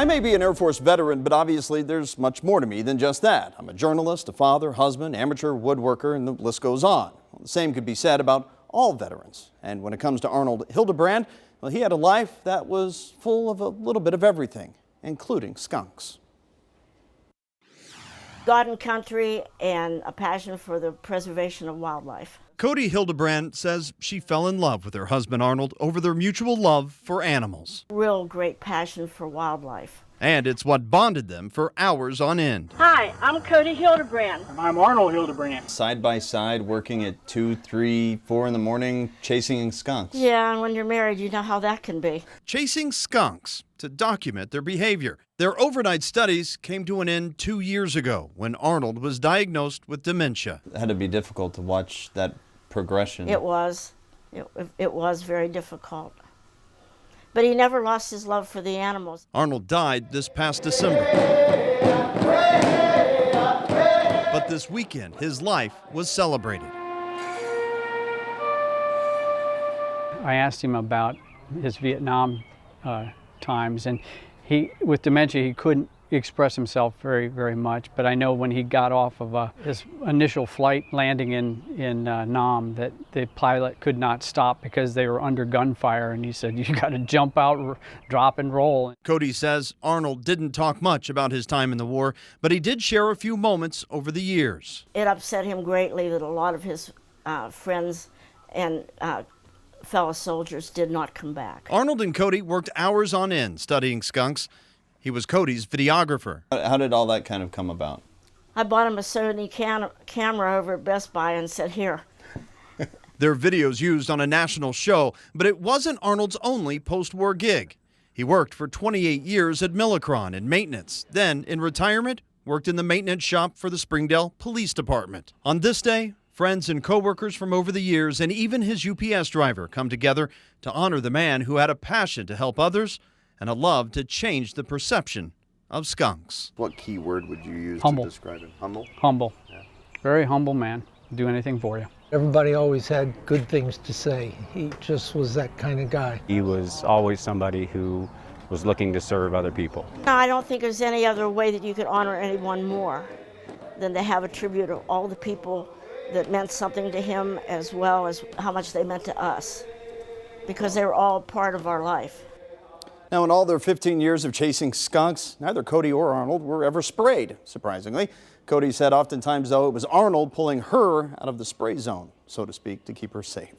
I may be an Air Force veteran, but obviously there's much more to me than just that. I'm a journalist, a father, husband, amateur woodworker, and the list goes on. Well, the same could be said about all veterans. And when it comes to Arnold Hildebrand, well, he had a life that was full of a little bit of everything, including skunks. God and country and a passion for the preservation of wildlife. Cody Hildebrand says she fell in love with her husband Arnold over their mutual love for animals. Real great passion for wildlife. And it's what bonded them for hours on end. Hi, I'm Cody Hildebrand. And I'm Arnold Hildebrand. Side by side, working at 2, 3, 4 in the morning, chasing skunks. Yeah, and when you're married, you know how that can be. Chasing skunks to document their behavior. Their overnight studies came to an end 2 years ago when Arnold was diagnosed with dementia. It had to be difficult to watch that progression. It was. It was very difficult. But he never lost his love for the animals. Arnold died this past December. But this weekend, his life was celebrated. I asked him about his Vietnam times, and with dementia, he couldn't express himself very much. But I know when he got off of his initial flight landing in Nam, that the pilot could not stop because they were under gunfire, and he said, "You got to jump out, drop and roll." Cody says Arnold didn't talk much about his time in the war, but he did share a few moments over the years. It upset him greatly that a lot of his friends and fellow soldiers did not come back. Arnold and Cody worked hours on end studying skunks. He was Cody's videographer. How did all that kind of come about? I bought him a Sony camera over at Best Buy and said, "Here." Their videos used on a national show, but it wasn't Arnold's only post-war gig. He worked for 28 years at Millicron in maintenance. Then, in retirement, worked in the maintenance shop for the Springdale Police Department. On this day, friends and coworkers from over the years and even his UPS driver come together to honor the man who had a passion to help others and a love to change the perception of skunks. What key word would you use Humble. to describe him? Humble? Humble. Yeah. Very humble man. Do anything for you. Everybody always had good things to say. He just was that kind of guy. He was always somebody who was looking to serve other people. No, I don't think there's any other way that you could honor anyone more than to have a tribute of all the people that meant something to him as well as how much they meant to us, because they were all part of our life. Now, in all their 15 years of chasing skunks, neither Cody or Arnold were ever sprayed, surprisingly. Cody said oftentimes, though, it was Arnold pulling her out of the spray zone, so to speak, to keep her safe.